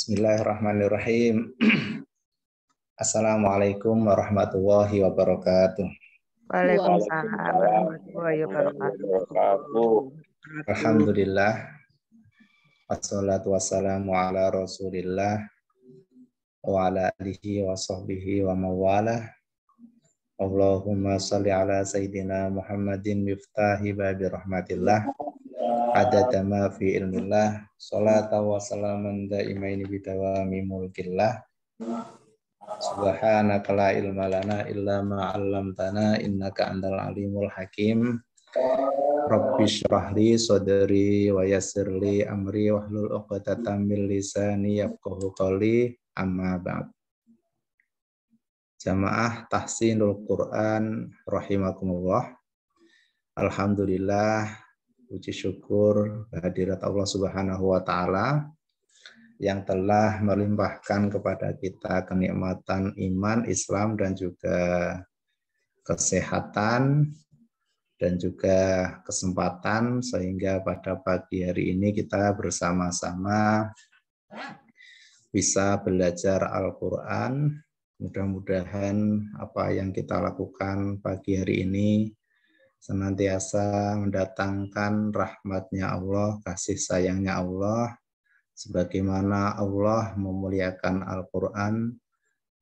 Bismillahirrahmanirrahim. Assalamualaikum warahmatullahi wabarakatuh. Waalaikumsalam warahmatullahi wabarakatuh. Alhamdulillah. Wassalatu wassalamu ala Rasulillah wa ala alihi wa sahbihi wa mawalah. Allahumma salli ala Sayyidina Muhammadin miftahi babi rahmatillah. Adada ma fi ilmillah. Salata wa salaman daimaini bidawami mulkillah. Subhanaka la ilma lana illa ma 'allamtana innaka antal alimul hakim. Rabbi shrah li sadri wa yassir li amri wahlul 'uqdatam min lisani yafqahu qawli. Amma ba'd. Jamaah Tahsinul Quran rahimakumullah. Alhamdulillah, puji syukur kehadirat Allah Subhanahu wa taala yang telah melimpahkan kepada kita kenikmatan iman, Islam, dan juga kesehatan dan juga kesempatan sehingga pada pagi hari ini kita bersama-sama bisa belajar Al-Quran. Mudah-mudahan apa yang kita lakukan pagi hari ini senantiasa mendatangkan rahmatnya Allah, kasih sayangnya Allah. Sebagaimana Allah memuliakan Al-Quran,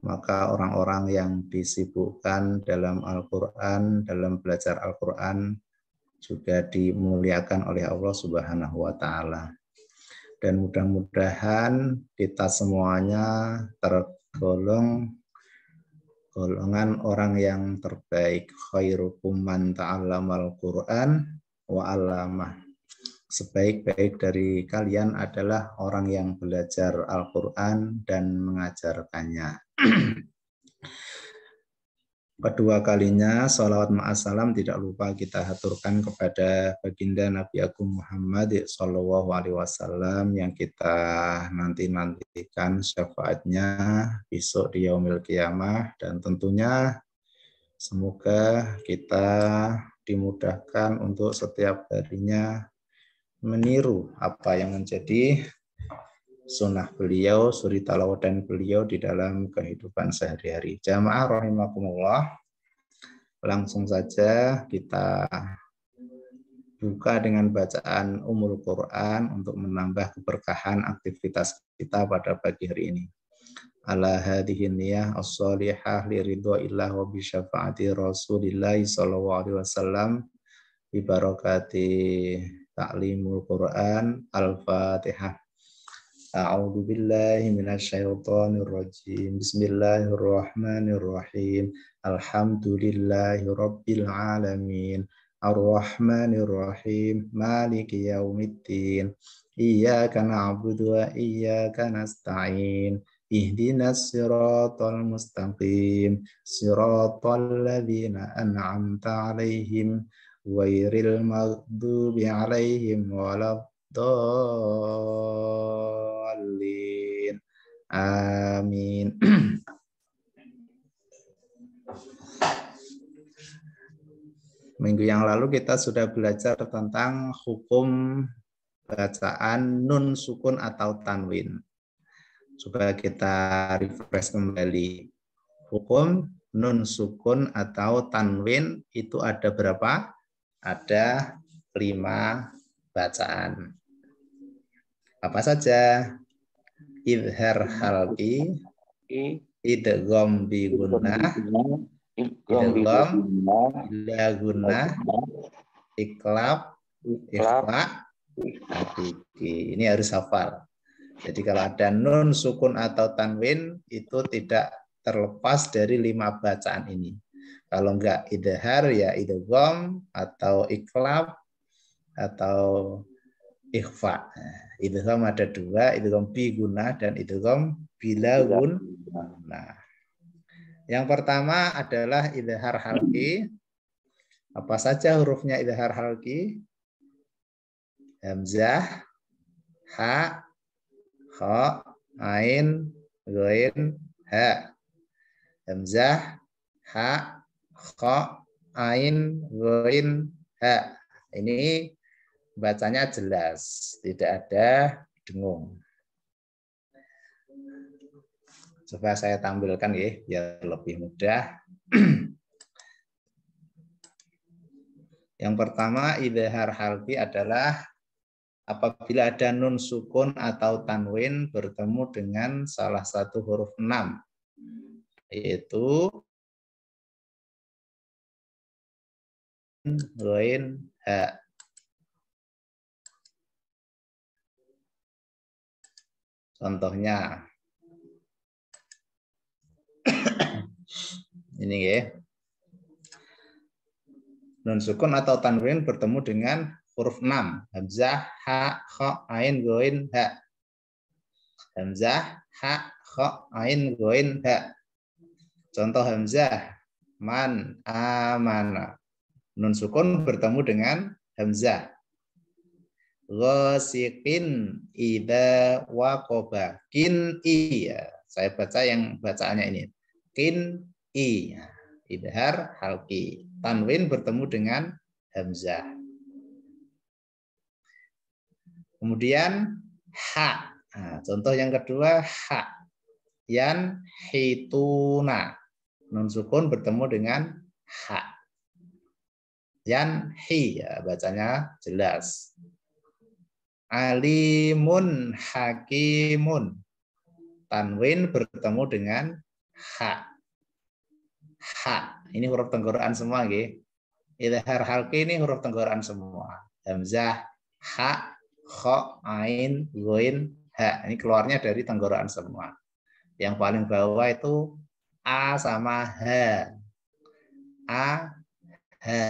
maka orang-orang yang disibukkan dalam Al-Quran, dalam belajar Al-Quran, juga dimuliakan oleh Allah Subhanahu wa Ta'ala. Dan mudah-mudahan kita semuanya tergolong golongan orang yang terbaik. Khairukum man ta'allamal Qur'an wa 'allamah. Sebaik-baik dari kalian adalah orang yang belajar Al-Quran dan mengajarkannya. Kedua kalinya sholawat ma'assalam tidak lupa kita haturkan kepada baginda Nabi Agung Muhammad sallallahu alaihi wasallam yang kita nantikan syafaatnya besok di yaumil qiyamah, dan tentunya semoga kita dimudahkan untuk setiap harinya meniru apa yang menjadi sunnah beliau, suri talawatan beliau di dalam kehidupan sehari-hari. Jamaah rahimakumullah, langsung saja kita buka dengan bacaan Ummul Quran untuk menambah keberkahan aktivitas kita pada pagi hari ini. Ala hadhihi niyah as-salihah li ridwaillah wa bi syafaati Rasulillah sallallahu alaihi wasallam bi barakati ta'limul Quran. Al-Fatihah. A'udzu billahi minasyaitonir rajim. Bismillahirrahmanirrahim. Alhamdulillahi rabbil alamin. Ar-Rahmanir Rahim. Maliki yaumiddin. Iyyaka na'budu wa iyyaka nasta'in. Ihdinas siratal mustaqim. Siratal ladzina an'amta 'alaihim ghairil maghdubi 'alaihim waladdallin. Amin. Minggu yang lalu kita sudah belajar tentang hukum bacaan nun sukun atau tanwin. Coba kita refresh kembali. Hukum nun sukun atau tanwin itu ada berapa? Ada 5 bacaan. Apa saja? Idhar halqi, idgham bi gunnah, idgham bila gunnah, iklab, ikhfa, hakiki. Ini harus hafal. Jadi kalau ada nun sukun atau tanwin itu tidak terlepas dari 5 bacaan ini. Kalau enggak idhar ya idgham atau iklab atau ikhfa. Idgham ada 2, idgham bi gunnah dan idgham bila gunnah. Yang pertama adalah idhar halqi. Apa saja hurufnya idhar halqi? Hamzah, ha, kha, ain, ghain, ha. Hamzah, ha, kha, ain, ghain, ha. Ini bacanya jelas, tidak ada dengung. Coba saya tampilkan ya, biar lebih mudah. Yang pertama, idhar halqi adalah apabila ada nun sukun atau tanwin bertemu dengan salah satu huruf 6, yaitu ghain ha. Contohnya ini ya. Nun sukun atau tanwin bertemu dengan huruf 6. Hamzah, ha, kha, ain, ghain, ha. Hamzah, ha, kha, ain, ghain, ha. Contoh hamzah, man, amana. Nun sukun bertemu dengan hamzah. Ghasiqin idza waqaba. Kin i. Saya baca yang bacaannya ini. Kin i. Idhar halqi. Tanwin bertemu dengan hamzah. Kemudian ha. Nah, contoh yang kedua ha. Yan hituna. Nun sukun bertemu dengan ha. Yan hi. Ya, bacanya jelas. Alimun hakimun. Tanwin bertemu dengan ha. Ha. Ini huruf tenggorokan semua, nggih. Idhar halqi ini huruf tenggorokan semua. Hamzah, ha, kha, ain, ghain, ha. Ini keluarnya dari tenggorokan semua. Yang paling bawah itu a sama ha. A, ha.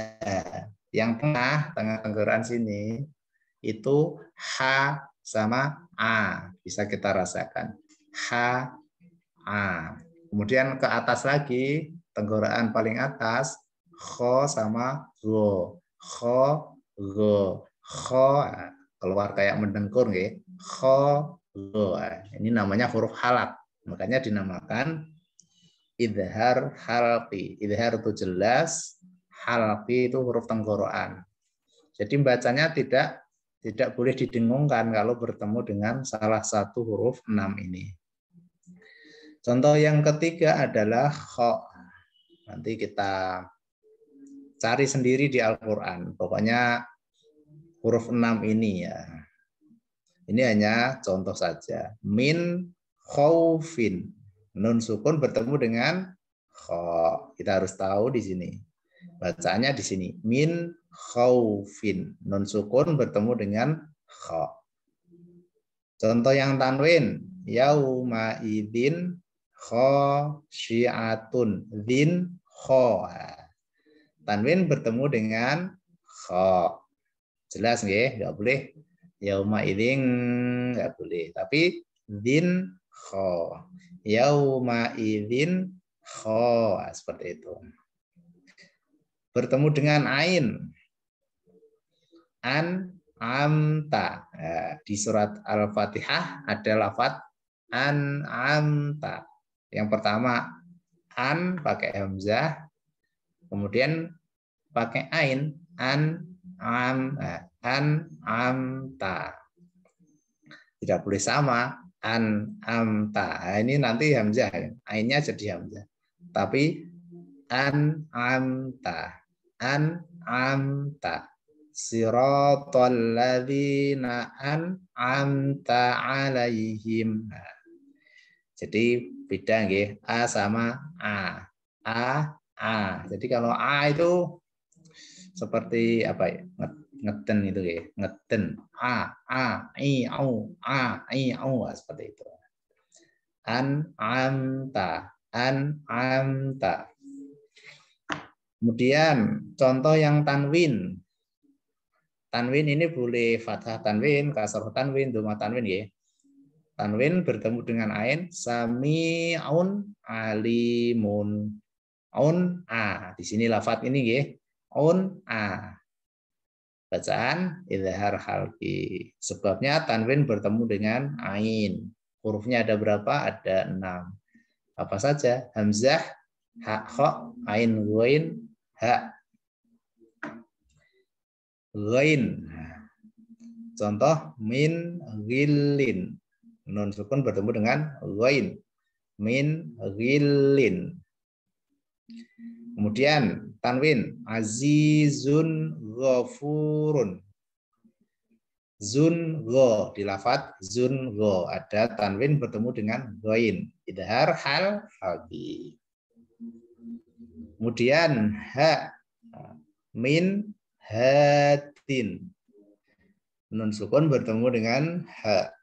Yang tengah tenggorokan sini itu H sama A. Bisa kita rasakan. H, A. Kemudian ke atas lagi, tenggorokan paling atas, Kho sama Go. Kho, Go. Kho, keluar kayak mendengkur. Kho, Go. Ini namanya huruf halak. Makanya dinamakan idhar halqi. Idhar itu jelas, halqi itu huruf tenggorokan. Jadi bacanya tidak boleh didengungkan kalau bertemu dengan salah satu huruf 6 ini. Contoh yang ketiga adalah kho. Nanti kita cari sendiri di Al-Quran. Pokoknya huruf 6 ini ya. Ini hanya contoh saja. Min khaufin. Nun sukun bertemu dengan kho. Kita harus tahu di sini. Bacaannya di sini. Min khaufin. Nun sukun bertemu dengan kha. Contoh yang tanwin. Yauma idzin khasyiatun. Dzin kha. Tanwin bertemu dengan kha. Jelas nggih? Enggak boleh yauma idzin, enggak boleh. Tapi dzin kha. Yauma idzin kha. Seperti itu. Bertemu dengan ain. An-amta. Di surat Al-Fatihah ada lafaz an-amta. Yang pertama an pakai hamzah, kemudian pakai ain, an-amta. Tidak boleh sama an-amta. Ini nanti hamzah, ainnya jadi hamzah. Tapi an-amta. An-amta. Siratal ladzina an'amta 'alaihim. Jadi beda nggih, a sama a. A. Jadi kalau a itu seperti apa ya? Ngeten itu nggih, ngeten. I au seperti itu. An'amta. Kemudian contoh yang tanwin. Tanwin ini boleh fathah tanwin, kasroh tanwin, dhamma tanwin ya. Tanwin bertemu dengan ain, sami'un alimun. Un a. Di sini lafaz ini ya. Un a. Bacaan idhar halqi. Sebabnya tanwin bertemu dengan ain. Hurufnya ada berapa? Ada 6. Apa saja? Hamzah, ha, kha, ain, ghain, ha. Ghain. Contoh min ghillin. nun sukun bertemu dengan ghain. Min ghillin. Kemudian tanwin azizun ghafurun. Zun go di lafadz zun go ada tanwin bertemu dengan ghain. Idhar hal halqi. Kemudian ha min hatin. Nun sukun bertemu dengan ha.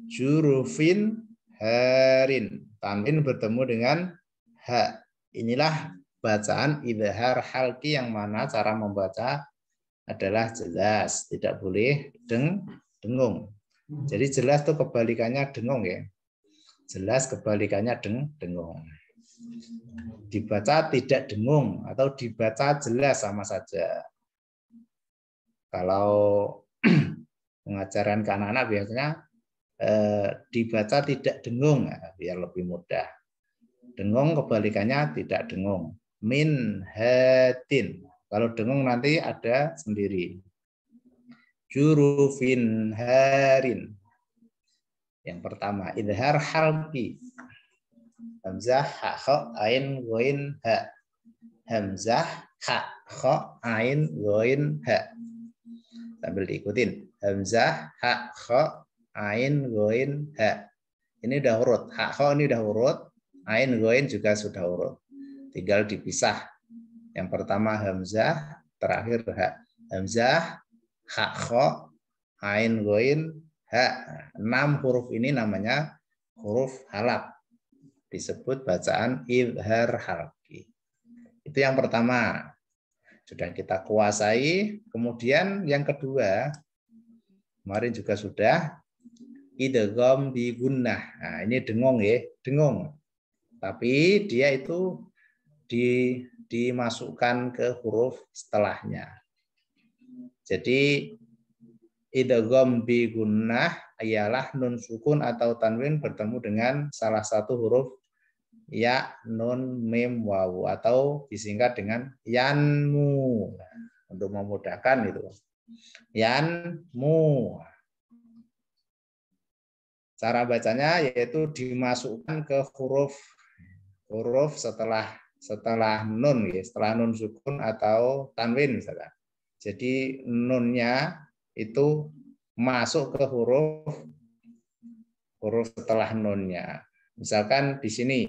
Jurufin harin. Tanwin bertemu dengan ha. Inilah bacaan idhar halqi yang mana cara membaca adalah jelas, tidak boleh dengung. Jadi jelas itu kebalikannya dengung ya. Jelas kebalikannya dengung. Dibaca tidak dengung atau dibaca jelas sama saja. Kalau pengajaran ke anak-anak biasanya dibaca tidak dengung biar lebih mudah. Dengung kebalikannya tidak dengung. Min hatin. Kalau dengung nanti ada sendiri. Jurufin harin. Yang pertama, idhar halqi. Hamzah, ha, kha, ain, ghain, ha. Hamzah, ha, kha, ain, ghain, ha. Sambil diikutin. Hamzah, ha, kha, ain, ghain, ha. Ini udah urut. Ha, kha ini udah urut. Ain, ghain juga sudah urut. Tinggal dipisah. Yang pertama hamzah, terakhir ha. Hamzah, ha, kha, ain, ghain, ha. 6 huruf ini namanya huruf halaq. Disebut bacaan idhar halqi. Itu yang pertama. Sudah kita kuasai. Kemudian yang kedua, kemarin juga sudah idgham bi gunnah. Nah, ini dengung ya, dengung. Tapi dia itu dimasukkan ke huruf setelahnya. Jadi idgham bi gunnah ialah nun sukun atau tanwin bertemu dengan salah satu huruf ya, nun, mim, wawu atau disingkat dengan yanmu. Untuk memudahkan itu. Yanmu. Cara bacanya yaitu dimasukkan ke huruf setelah nun ya, setelah nun sukun atau tanwin misalnya. Jadi nunnya itu masuk ke huruf setelah nunnya. Misalkan di sini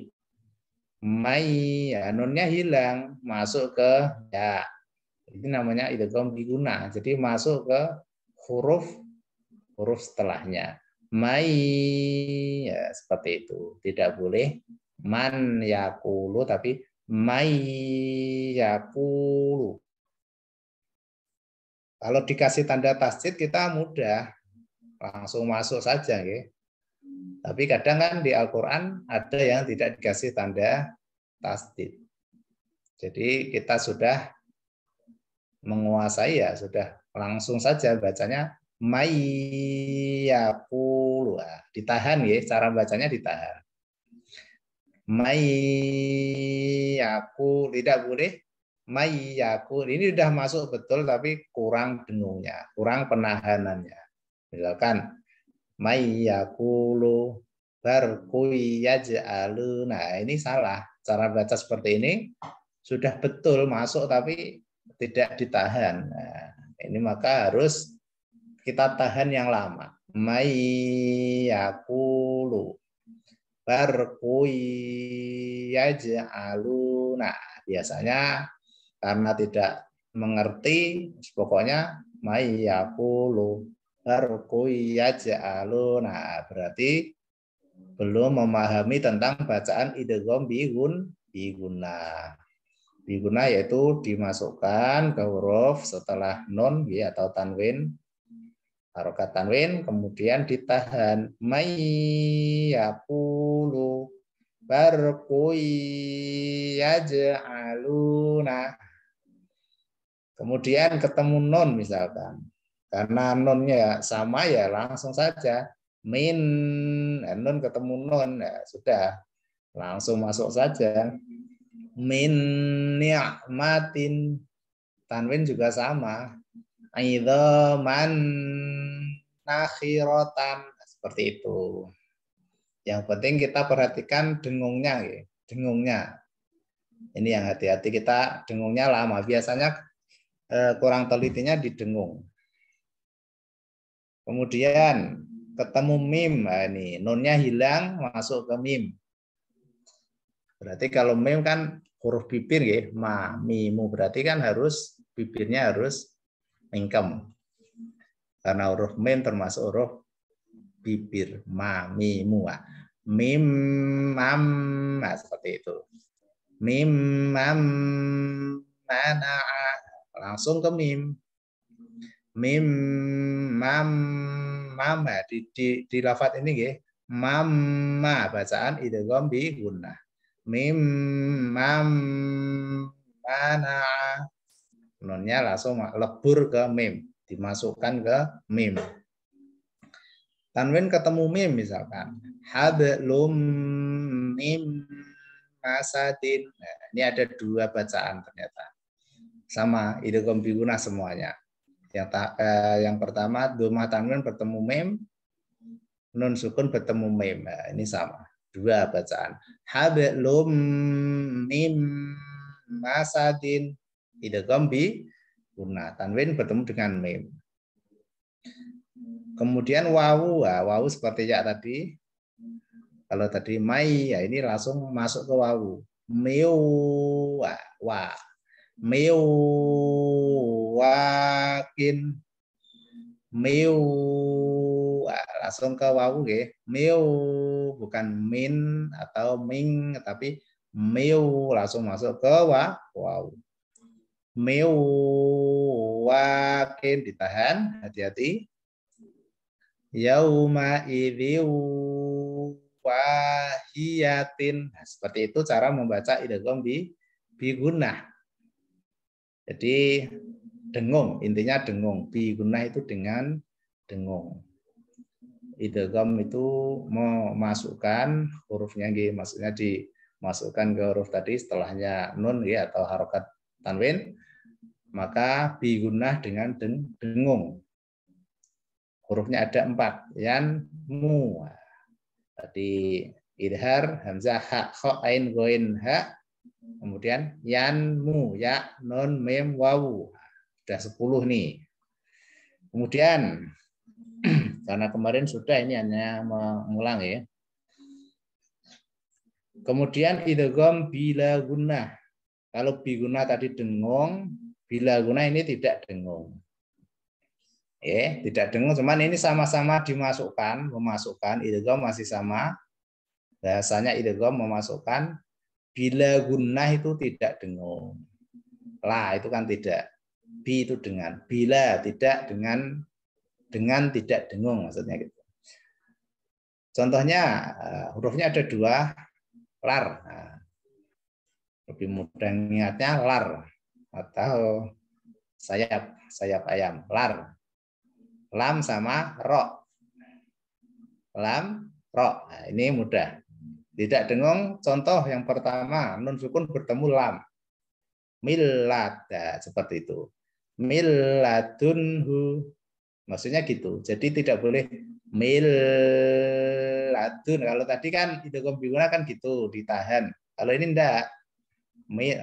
mai ya, nunnya hilang, masuk ke ya. Itu namanya idgham bi gunnah. Jadi masuk ke huruf setelahnya. Mai ya seperti itu. Tidak boleh man yakulu tapi mai yakulu. Kalau dikasih tanda tasdid kita mudah langsung masuk saja ya. Tapi kadang kan di Al-Qur'an ada yang tidak dikasih tanda tasdid. Jadi kita sudah menguasai ya, sudah langsung saja bacanya mai yakulu. Ditahan ya, cara bacanya ditahan. Mai yakul, tidak boleh mai yakul. Ini sudah masuk betul tapi kurang dengungnya, kurang penahanannya. Misalkan mai yakulu barqui yaj'alu. Nah, ini salah. Cara baca seperti ini sudah betul masuk tapi tidak ditahan. Nah, ini maka harus kita tahan yang lama. Mai yakulu barqui yaj'alu. Nah, biasanya karena tidak mengerti, pokoknya mai yakulu barqui yaj'alu. Nah, berarti belum memahami tentang bacaan idgham bi gunnah. Bi gunnah yaitu dimasukkan ke huruf setelah nun ya, atau tanwin, harokat tanwin, kemudian ditahan. Mai yaqulu barqui yaj'aluna. Kemudian ketemu nun misalkan. Karena nunnya sama ya langsung saja. Min, nun ketemu nun, ya sudah langsung masuk saja. Min ni'matin, tanwin juga sama. Idzaman nakhiratan, Seperti itu. Yang penting kita perhatikan dengungnya, ya. Dengungnya. Ini yang hati-hati, kita dengungnya lama. Biasanya kurang telitinya di dengung. Kemudian ketemu mim, nah, ini nunnya hilang masuk ke mim. Berarti kalau mim kan huruf bibir ya, ma, mimu, berarti kan harus bibirnya harus mingkem. Karena huruf mim termasuk huruf bibir, ma, mimu, mim, mam, nah, seperti itu. Mim, mam, mana, langsung ke mim. Mim, mam, mama, di lafadz ini ya, mama, bacaan idgham bi gunnah. Mim, mam, mana, nunnya langsung lebur ke mim, dimasukkan ke mim. Tanwin ketemu mim misalkan, hablum mim masadin. Nah, ini ada dua bacaan ternyata. Sama idgham bi gunnah semuanya. Yang pertama dhammah tanwin bertemu mim, nun sukun bertemu mim. Nah, ini sama. Dua bacaan. Hablum mim masadin, idgham bi gunnah. Tanwin bertemu dengan mim. Kemudian wawu, wawu seperti ya tadi. Kalau tadi mai, ya ini langsung masuk ke wawu. Miu, wa. Miu, wakin. Miu, langsung ke wawu ya. Miu, bukan min atau ming, tapi miu langsung masuk ke wawu. Miu, wakin, ditahan, hati-hati. Yauma idhiu wahiyatin. Nah, seperti itu cara membaca idgham bi gunnah. Jadi dengung, intinya dengung. Bi gunnah itu dengan dengung. Idgham itu memasukkan hurufnya, maksudnya dimasukkan ke huruf tadi setelahnya nun ya, atau harokat tanwin, maka bi gunnah dengan dengung. Hurufnya ada 4, yan, mu. Tadi idhar, hamzah, ha, kho, ain, goin, ha. Kemudian yan, mu, ya, nun, mim, wawu. Sudah 10 nih. Kemudian, karena kemarin sudah, ini hanya mengulang ya. Kemudian idgham bila gunnah. Kalau bi gunnah tadi dengung, bila gunnah ini tidak dengung. Tidak dengung, cuman ini sama-sama memasukkan idgham masih sama. Bahasanya idgham memasukkan, bila gunnah itu tidak dengung. La itu kan tidak. Bi itu dengan. Bila tidak dengan tidak dengung maksudnya gitu. Contohnya hurufnya ada 2, lar. Nah, lebih mudah ingatnya lar atau sayap ayam, lar. Lam sama ro. Lam, ro. Nah, ini mudah. Tidak dengung, contoh yang pertama, nun sukun bertemu lam. Millat, seperti itu. Milladunhu. Maksudnya gitu. Jadi tidak boleh milladun. Kalau tadi kan idgham bi gunnah kan gitu, ditahan. Kalau ini enggak.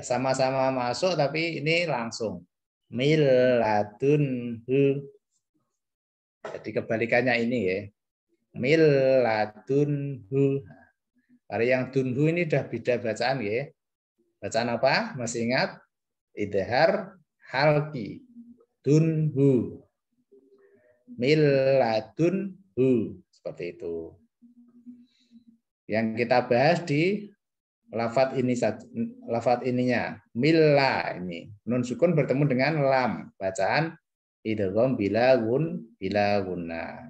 Sama-sama masuk tapi ini langsung. Milladunhu. Jadi kebalikannya ini ya. Milladunhu. Kalau yang dunhu ini udah beda bacaan ya. Bacaan apa? Masih ingat? Idhar halki. Dunhu. Milladunhu. Seperti itu. Yang kita bahas di lafadz ini, lafadz ininya. Milla ini. Nun sukun bertemu dengan lam. Bacaan idgham bila gunnah.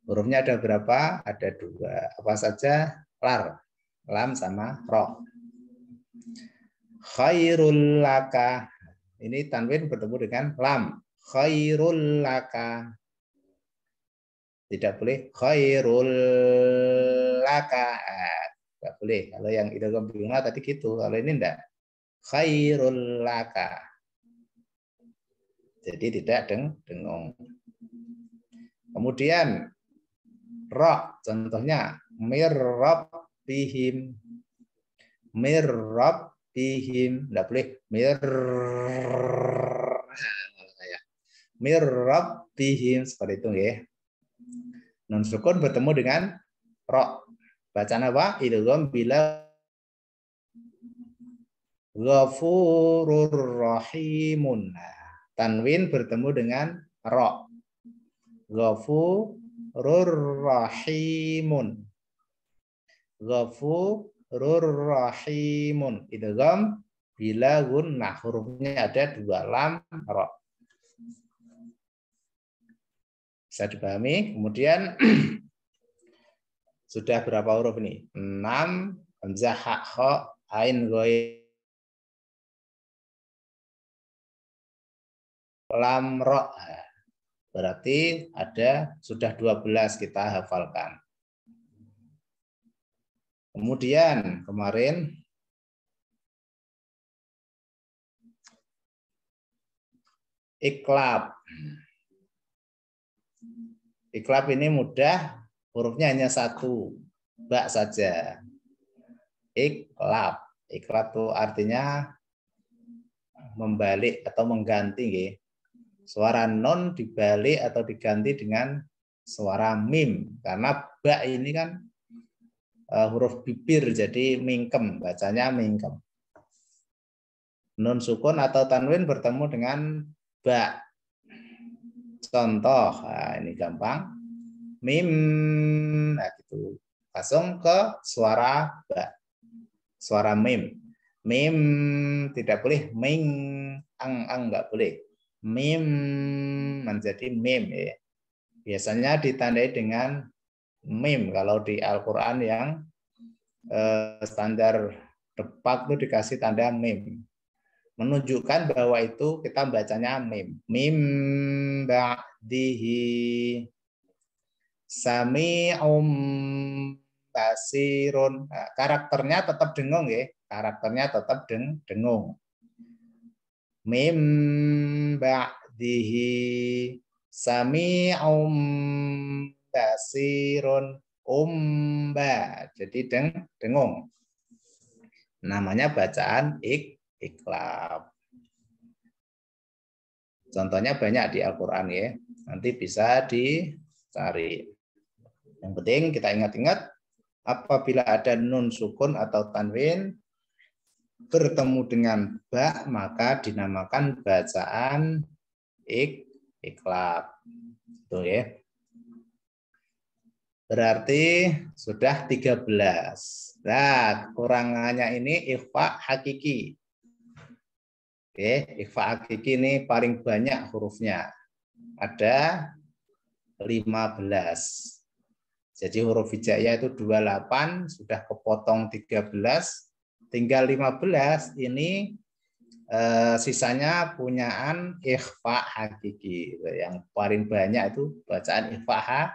Hurufnya ada berapa? Ada 2. Apa saja? Lar. Lam sama ro. Khairul laka. Ini tanwin bertemu dengan lam. Khairul laka. Tidak boleh khairul laka. Tidak boleh. Kalau yang idgham bi gunnah tadi gitu. Kalau ini enggak. Khairul laka. Jadi tidak dengung. Kemudian ra. Contohnya mirrabbihim. Mirrabbihim. Enggak boleh mirrabbihim seperti itu ya. Nun sukun bertemu dengan ra. Bacaan apa? Idgham bila ghafurur rahimun. Nah, tanwin bertemu dengan ra. Ghafurur rahimun. Ghafurur rahimun. Idgham bila gunnah. Hurufnya ada 2 lam ra. Bisa dipahami? Kemudian sudah berapa huruf ini? 6 hamzah ha kha ain ghain lam ra. Berarti ada sudah 12 kita hafalkan. Kemudian kemarin iklab. Iklab ini mudah, hurufnya hanya 1, ba saja. Iklab. Iklab itu artinya membalik atau mengganti. Ya. Suara non dibalik atau diganti dengan suara mim. Karena ba ini kan huruf bibir, jadi mingkem. Bacanya mingkem. Nun sukun atau tanwin bertemu dengan ba. Contoh, nah ini gampang. Mim, nah gitu. Langsung ke suara ba. Suara mim. Mim tidak boleh ming, ang nggak boleh. Mim menjadi mim ya. Biasanya ditandai dengan mim kalau di Al-Qur'an yang standar depak itu dikasih tanda mim. Menunjukkan bahwa itu kita bacanya mim. Mim ba'dihi sami'um basirun. Nah, karakternya tetap dengung ya. Karakternya tetap dengung. Mim ba'dihi sami'um basirun. Umba. Jadi dengung. Namanya bacaan iklab. Contohnya banyak di Al-Qur'an ya. Nanti bisa dicari. Yang penting kita ingat-ingat apabila ada nun sukun atau tanwin bertemu dengan ba maka dinamakan bacaan iklab. Itu ya. Berarti sudah 13. Nah, kekurangannya ini ikhfa hakiki. Oke, ikhfa hakiki ini paling banyak hurufnya. Ada 15. Jadi huruf hijaiyah itu 28, sudah kepotong 13, tinggal 15 ini sisanya punyaan ikhfa hakiki. Yang paling banyak itu bacaan ikhfa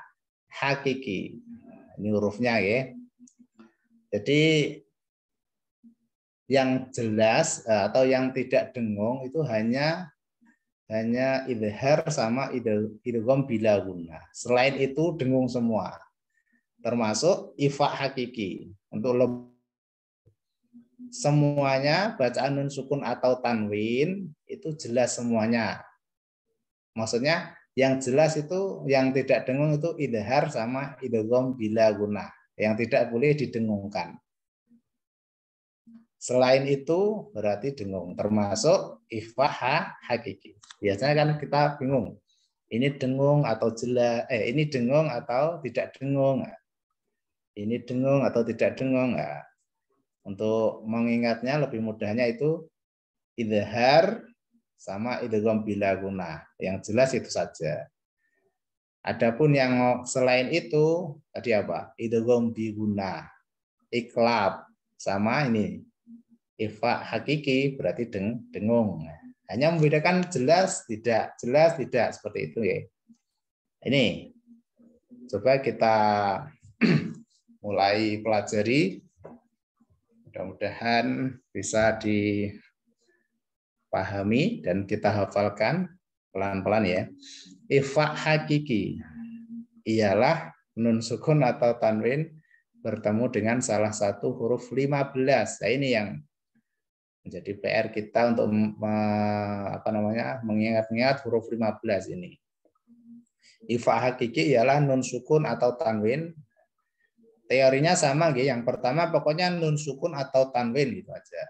hakiki. Ini hurufnya ya. Jadi yang jelas atau yang tidak dengung itu hanya idhar sama idgham bila gunnah. Selain itu dengung semua. Termasuk ikhfa hakiki. Untuk semuanya bacaan nun sukun atau tanwin itu jelas semuanya. Maksudnya yang jelas itu yang tidak dengung itu idhar sama idgham bila gunnah. Yang tidak boleh didengungkan. Selain itu berarti dengung, termasuk ikhfa hakiki. Biasanya kan kita bingung. Ini dengung atau jelas, ini dengung atau tidak dengung. Ini dengung atau tidak dengung. Nah, untuk mengingatnya lebih mudahnya itu idhar sama idgham bila gunnah. Yang jelas itu saja. Adapun yang selain itu tadi apa? Idgham bi gunnah, iklab sama ini ikhfa hakiki berarti dengung. Hanya membedakan jelas tidak seperti itu ya. Ini coba kita mulai pelajari. Mudah-mudahan bisa dipahami dan kita hafalkan pelan-pelan ya. Ikhfa hakiki ialah nun sukun atau tanwin bertemu dengan salah satu huruf 15. Nah, ini yang menjadi PR kita untuk mengingat-ingat huruf 15 ini. Ifa hakiki ialah nun sukun atau tanwin. Teorinya sama, yang pertama pokoknya nun sukun atau tanwin gitu aja.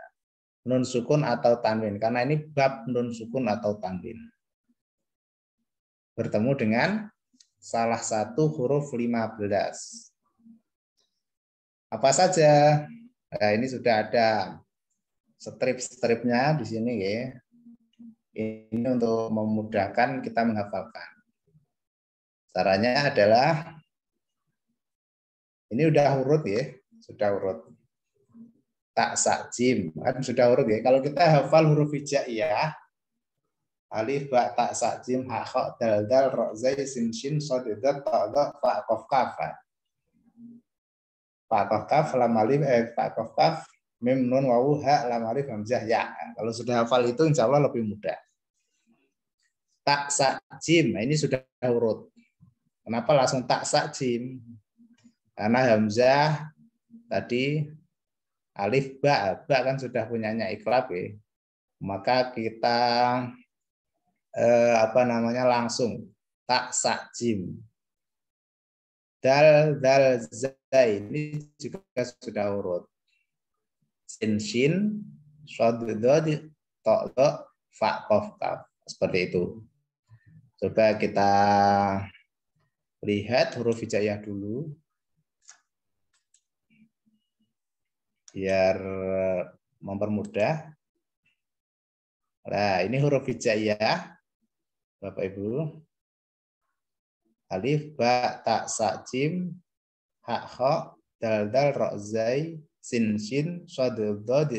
Nun sukun atau tanwin, karena ini bab nun sukun atau tanwin. Bertemu dengan salah satu huruf 15. Apa saja? Nah, ini sudah ada strip-stripnya di sini ya. Ini untuk memudahkan kita menghafalkan. Caranya adalah ini udah urut ya, sudah urut. Tak sakjim kan sudah urut ya. Kalau kita hafal huruf hijaiyah, alif ba ta sakjim ha kha dal dal ra zai sin shin shad dad ta dha fa qaf kaf. Fa qaf kaf lam alif fa qaf kaf mim nun wawu ha lam alif hamzah ya. Kalau sudah hafal itu insya Allah lebih mudah. Tak sakjim, nah ini sudah urut. Kenapa langsung tak sakjim? Karena hamzah tadi alif ba kan sudah punyanya iklab ya. Maka kita langsung tak sakjim. Dal zai ini juga sudah urut. Sin shin shad dad ta dha fa qaf kaf. Seperti itu. Coba kita lihat huruf hijaiyah dulu. Biar mempermudah. Nah, ini huruf hijaiyah. Bapak Ibu. Alif, ba, ta, sa, jim, ha, kha, dal, dal, ra, zai, sin, shin, shad, dad,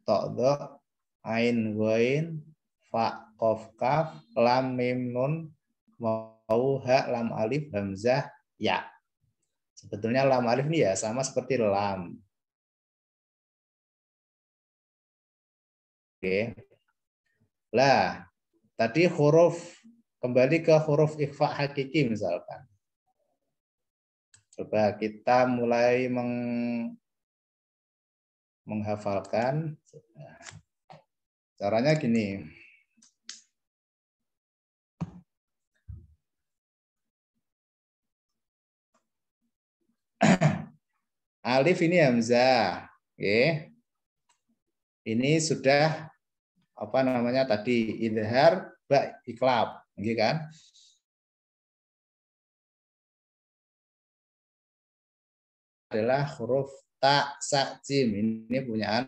ta, dha, ain, ghain, fa, qaf, kaf, lam, mim, nun, wawu, ha, lam, alif, hamzah, ya. Sebetulnya lam alif ini ya sama seperti lam. Oke. Lah, tadi kembali ke huruf ikhfa hakiki misalkan. Coba kita mulai menghafalkan. Caranya gini. Alif ini hamzah. Oke. Ini sudah tadi idhar ba iklab, gitu kan? Adalah huruf ta sa jim. Ini punyaan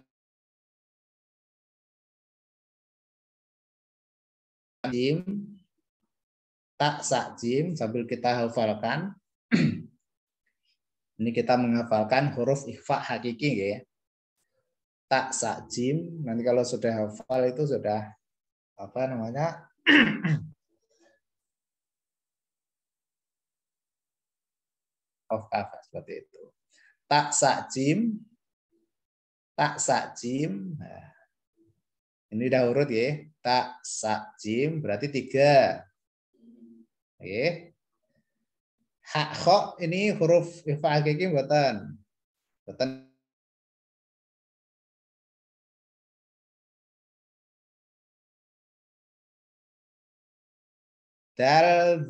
jim ta sa jim sambil kita hafalkan. Ini kita menghafalkan huruf ikhfa hakiki ya. Tak sakjim, nanti kalau sudah hafal itu sudah of kafah seperti itu. Tak sakjim, nah, ini udah urut ya. Tak sakjim berarti 3. Oke. Hak kho ini huruf ikhfa hakiki mboten. Dal.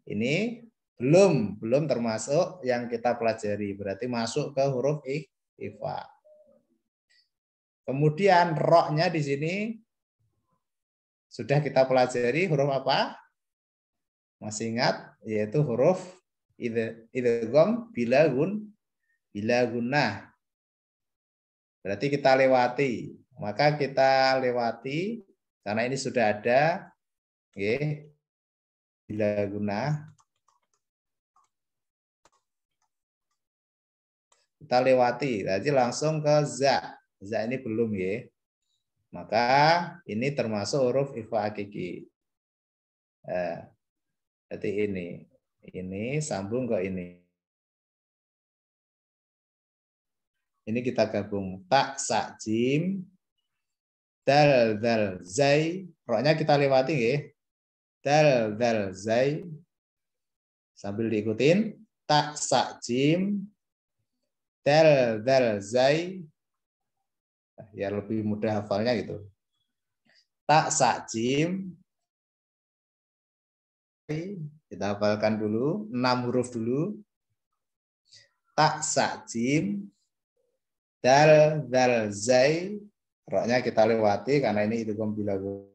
Ini belum termasuk yang kita pelajari. Berarti masuk ke huruf ikhfa. Kemudian ro-nya di sini sudah kita pelajari huruf apa? Masih ingat? Yaitu huruf idgham bila gunnah. Berarti kita lewati. Maka kita lewati karena ini sudah ada. Oke. Bila gunnah. Kita lewati. Jadi langsung ke za. Za ini belum ya. Maka ini termasuk huruf ikhfa hakiki. Jadi ini sambung ke ini. Ini kita gabung tak sa jim dal zai. Roknya kita lewati ya. Dal zai Sambil diikutin. Tak, sa, jim, del, del, zai. Ya lebih mudah hafalnya gitu. Tak, sa, jim. Kita hafalkan dulu. 6 huruf dulu. Tak, sa, jim. Dal, dal, zai. Roknya kita lewati karena ini idgham bila guna.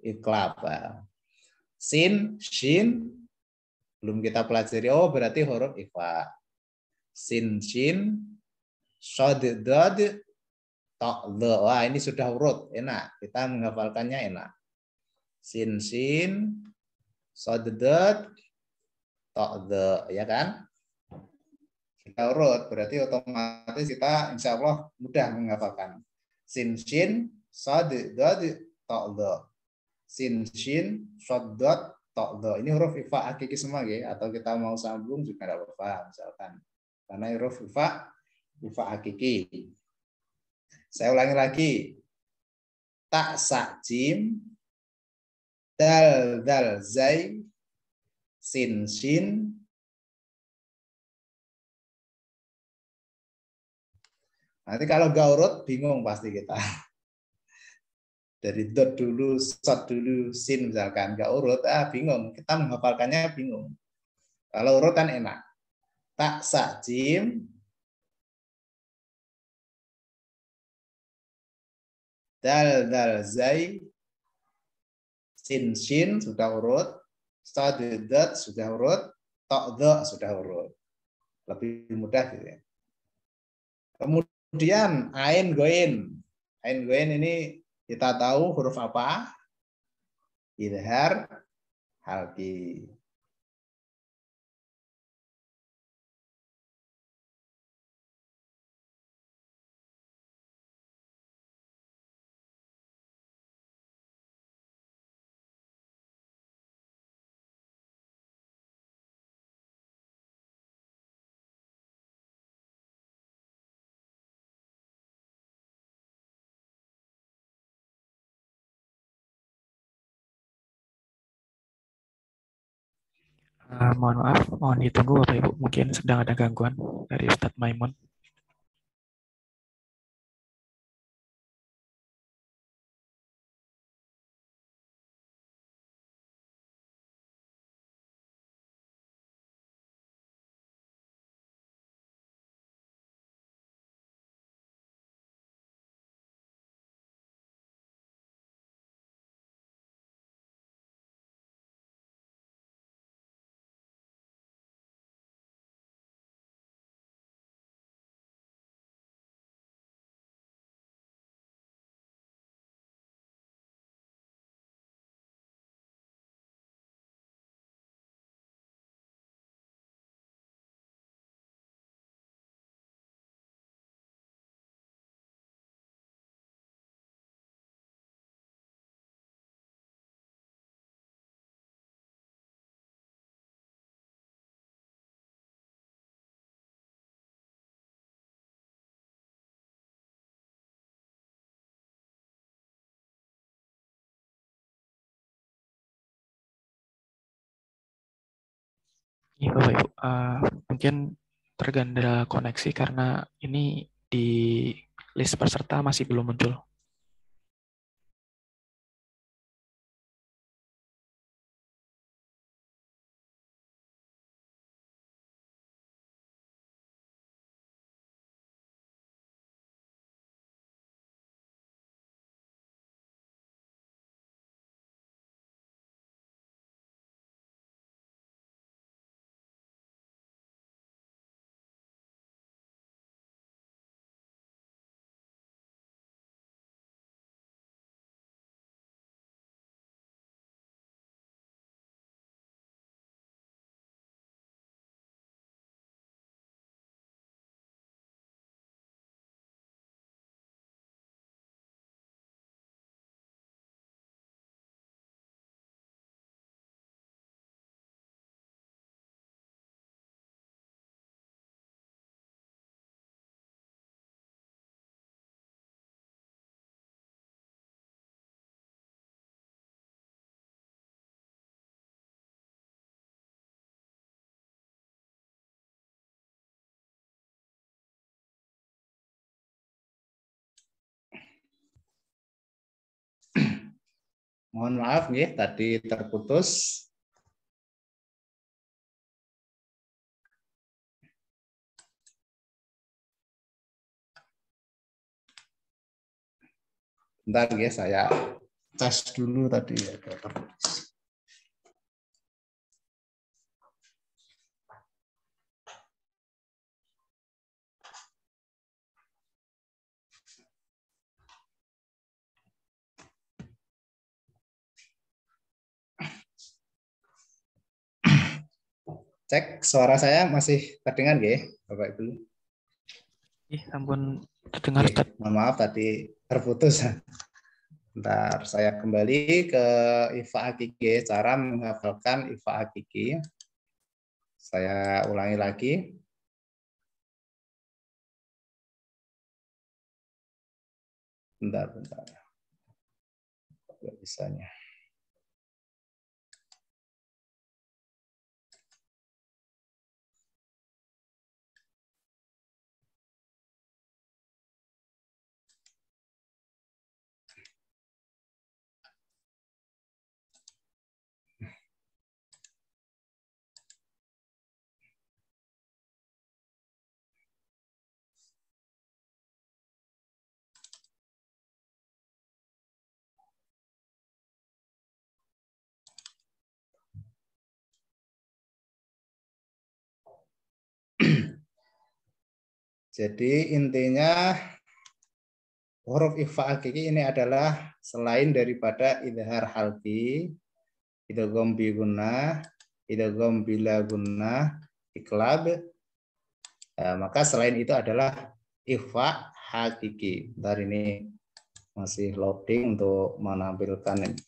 Iklab. Sin, shin, belum kita pelajari. Oh, berarti huruf ikhfa. Sin, shin, shod, dod, tok, the. Wah, ini sudah urut. Enak. Kita menghafalkannya enak. Sin, shin, shod, dod, tok, the. Ya kan? Kita urut. Berarti otomatis kita insya Allah mudah menghafalkan. Sin, shin, shod, dod, tok, the. Sin, shin, shod, dod, tok, the. Ini huruf ikhfa hakiki semua ya, atau kita mau sambung juga tidak apa-apa misalkan. Karena huruf ikhfa hakiki. Saya ulangi lagi. Tak, sa, jim, dal, dal, zai, sin, shin. Nanti kalau gak urut bingung pasti kita. Dari dot dulu, shot dulu, sin misalkan gak urut, bingung. Kita menghafalkannya bingung. Kalau urut kan enak. Tak, sa, jim, dal, dal, zai, sin, shin sudah urut, shot, dot sudah urut, tok, the sudah urut. Lebih mudah gitu ya. Kemudian ain goin. Ain goin ini kita tahu huruf apa? Idhar halki. Mohon maaf, mohon ditunggu Bapak Ibu. Mungkin sedang ada gangguan dari Ustadz Maimun. Iya Bapak Ibu, mungkin terganda koneksi karena ini di list peserta masih belum muncul. Mohon maaf nggih tadi terputus. Bentar ya, saya tes dulu tadi ya. Cek suara saya masih terdengar nggih, Bapak Ibu? Ampun terdengar. Mohon maaf tadi terputus. Bentar, saya kembali ke IFA Hakiki, cara menghafalkan IFA Hakiki. Saya ulangi lagi. Bentar. Tidak bisanya. Jadi intinya huruf ikhfa hakiki ini adalah selain daripada idhar halqi, idgham bi gunnah, idgham bila gunnah, iklab. Maka selain itu adalah ikhfa hakiki. Bentar, ini masih loading untuk menampilkan ini.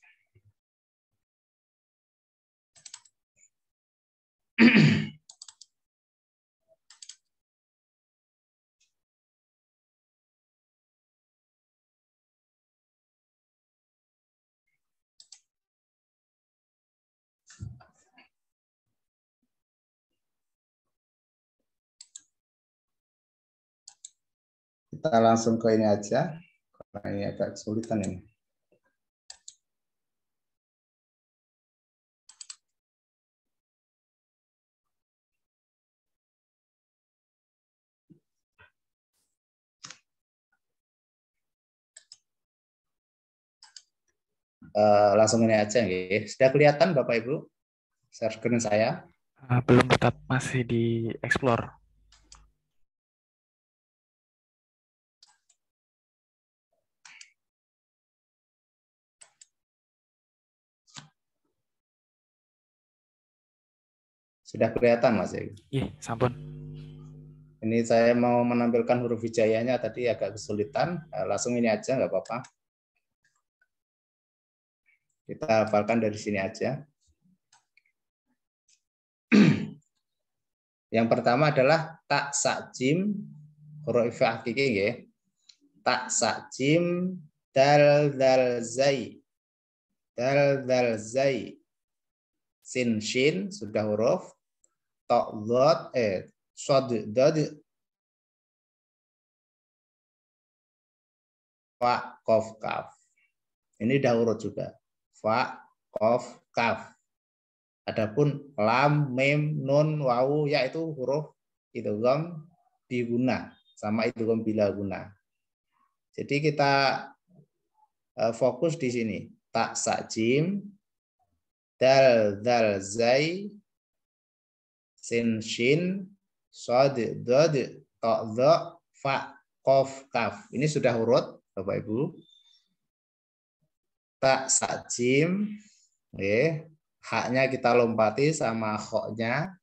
Kita langsung ke ini aja, karena ini agak kesulitan ini. Langsung ini aja, nggih. Sudah kelihatan Bapak Ibu share screen saya? Belum, tetap masih di explore. Sudah kelihatan Mas? Iya, sampun. Ini saya mau menampilkan huruf hijaiyahnya tadi agak kesulitan. Langsung ini aja, nggak apa-apa. Kita hafalkan dari sini aja. Yang pertama adalah tak sakjim, huruf hakiki ya. Tak sakjim dal dal zai. Dal dal zai. Sin shin sudah huruf. Tok dot sod dod. Fa kof kaf. Ini dah urut juga. Fa kof kaf. Adapun lam, mim, nun, wawu, ya itu huruf idgham bi gunnah sama idgham bila gunnah. Jadi kita fokus di sini. Tak sakjim, dal dal zai, sin shin, sod dod, ta dha, fa qaf kaf. Ini sudah urut Bapak Ibu. Tak sakjim, haknya kita lompati sama khoknya.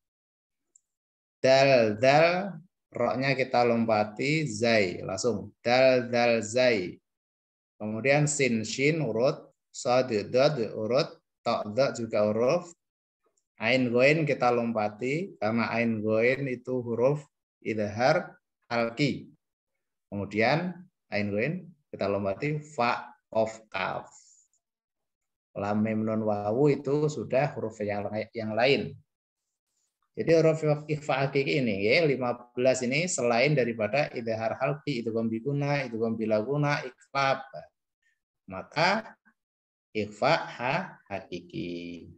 Dal dal, roknya kita lompati, zai langsung dal dal zai. Kemudian sin shin urut, sod dod urut, ta dha juga huruf. Ain goin kita lompati karena ain goin itu huruf idhar halqi. Kemudian ain goin kita lompati fa qaf kaf. Lam mim nun wawu itu sudah huruf yang lain. Jadi huruf ikhfa hakiki ini ya 15 ini selain daripada idhar halqi, idgham bi gunnah, idgham bila gunnah, iklab. Maka ikhfa hakiki.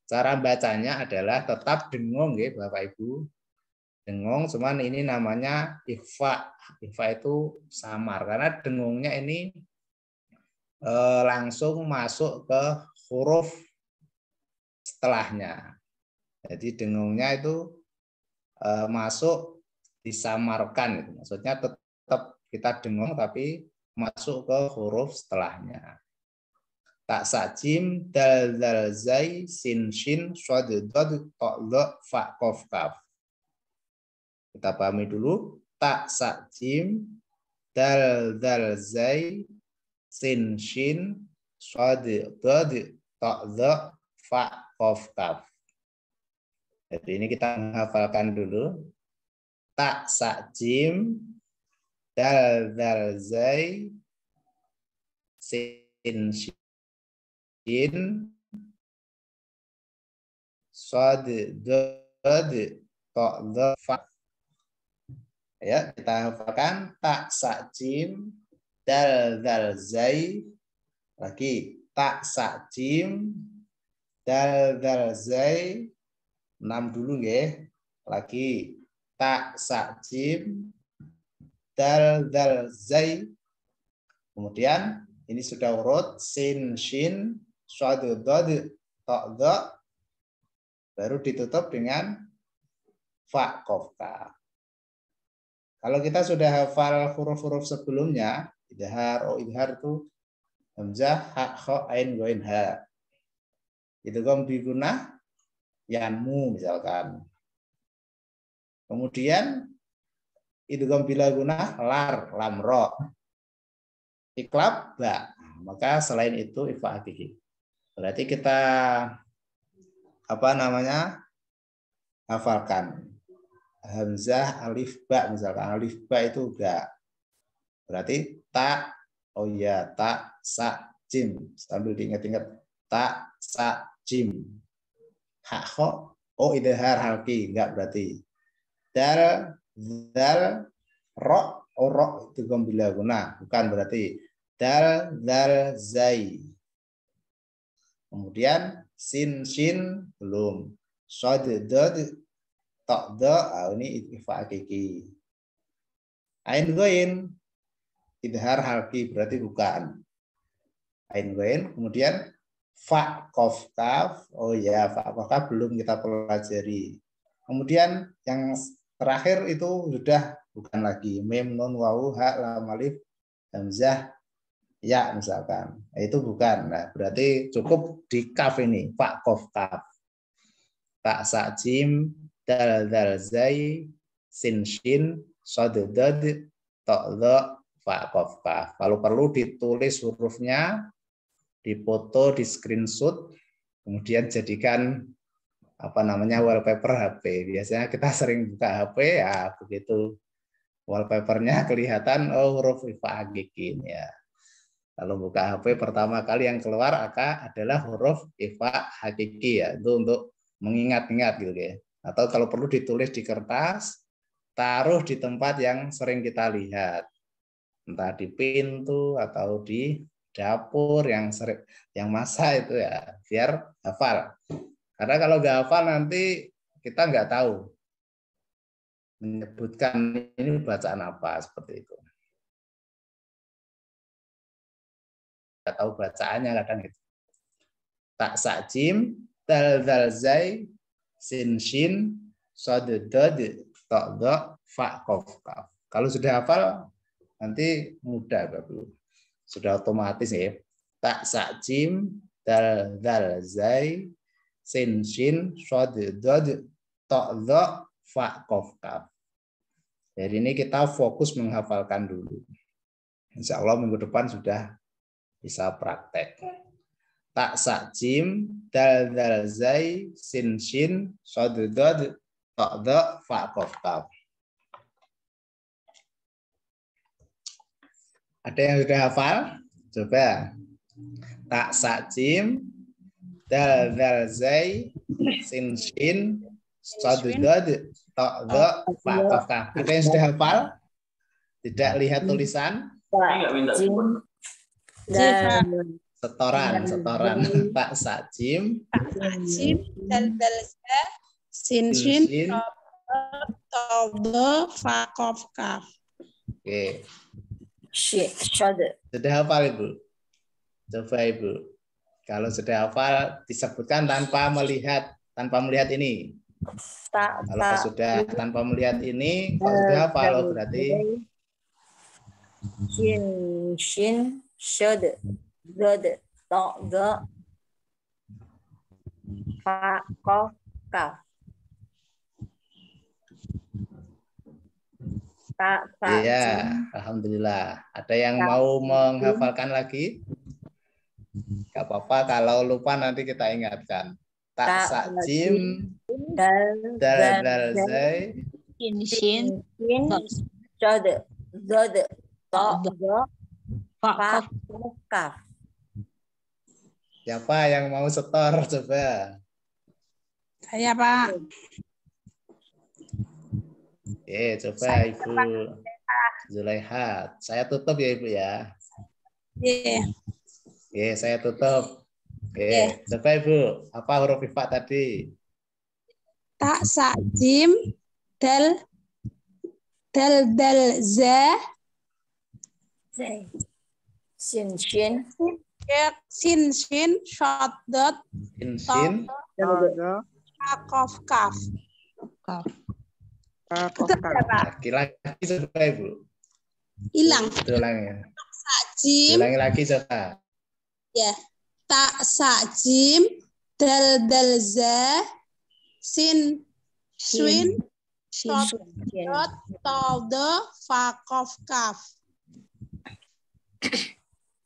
Cara bacanya adalah tetap dengung ya Bapak Ibu. Dengung, cuman ini namanya ikhfa. Ikhfa itu samar karena dengungnya ini langsung masuk ke huruf setelahnya. Jadi dengungnya itu masuk disamarkan, gitu. Maksudnya tetap kita dengung tapi masuk ke huruf setelahnya. Tak sajim dal dal zai sin shin shad dad ta dha fa qaf kaf. Kita pahami dulu. Tak sajim dal dal zai sin shin shad dad ta dha fa qaf kaf. Jadi ini kita menghafalkan dulu. Tak sajim dal dal zai sin shin sad dad ta dha fa. Ya, kita hafalkan. Tak sajim dal dal zai, lagi tak sajim dal dal zai, 6 dulu ya. Lagi tak sajim dal dal zai. Kemudian ini sudah urut sin shin shad dad ta dha, baru ditutup dengan fa qaf kaf. Kalau kita sudah hafal huruf-huruf sebelumnya, idhar, idhar itu hamzah, ha, kha, ain, ghain, ha. Idgham bi gunnah, yanmu misalkan. Kemudian idgham bila gunnah, lar, lam, ro. Iqlab, ba. Maka selain itu ikhfa hakiki. Berarti kita hafalkan. Hamzah alif ba misalkan, alif ba itu enggak. Berarti tak, oh ya, tak sa jim, sambil diingat-ingat, tak sa jim. Ha kho, oh idhar halki, enggak berarti. Dal dal ro, oh ro itu bila guna, bukan berarti. Dal dal zai. Kemudian sin shin belum. Shad dad tak da, ini ikhfa hakiki. Ain ghain idhar halki, berarti bukan. Ain ghain, kemudian fa qaf kaf, oh ya, fa qaf kaf belum kita pelajari. Kemudian yang terakhir itu sudah bukan lagi mim nun wawu ha lam alif hamzah ya misalkan. Itu bukan. Nah, berarti cukup di kaf ini, fa qaf kaf. Tak sajim dal dal zai sin shin shad dad ta dha fa qaf kaf. Kalau perlu ditulis hurufnya, dipoto, di screenshot, kemudian jadikan wallpaper HP. Biasanya kita sering buka HP ya begitu wallpapernya kelihatan huruf ikhfa hakiki ya. Kalau buka HP pertama kali yang keluar adalah huruf ikhfa hakiki ya. Itu untuk mengingat-ingat gitu ya. Atau kalau perlu ditulis di kertas, taruh di tempat yang sering kita lihat. Entah di pintu atau di dapur yang sering, yang masa itu ya, biar hafal. Karena kalau nggak hafal nanti kita nggak tahu menyebutkan ini bacaan apa, seperti itu. Nggak tahu bacaannya kadang itu. Tak sajim dal dal zai sin shin shad dad ta dha fa qaf kaf. Kalau sudah hafal nanti mudah Bapak. Sudah otomatis ya. Tak sajim dal dal zai sin shin shad dad ta dha fa qaf kaf. Jadi ini kita fokus menghafalkan dulu. Insya Allah minggu depan sudah bisa praktek. Tak sajim dal dal zai sin shin shad dad ta dha fa qaf kaf. Ada yang sudah hafal? Coba. Tak sajim dal dal zai sin shin shad dad ta dha fa qaf kaf. Ada yang sudah hafal? Tidak lihat tulisan? Jim Setoran. Tak sajim. Tak sajim. Dal za. Sin shin. Toldo. Fa kof kaf. Oke. Syade. Sudah hafal Ibu? Coba Ibu. Kalau sudah hafal disebutkan tanpa melihat ini. Kalau sudah tanpa melihat ini, kalau sudah hafal berarti shin syade zade ta za fa kof kaf. Iya, alhamdulillah. Ada yang mau menghafalkan lagi? Gak apa-apa, kalau lupa nanti kita ingatkan. Tak sajim dal zai shin syade zade ta za fa kof kaf. Siapa yang mau setor coba? Saya Pak. Coba Ibu Zulaihat. Saya tutup ya Ibu ya. Saya tutup. Coba Ibu, apa huruf ifa tadi? Tak sajim dal za Sin short dot Sin kof kaf. Laki-laki coba Ibu. Hilang. Ulangi. Sajim. Ulangi lagi coba. Ya. Tak sajim dal za sin swin short dot toldo fa kof kaf.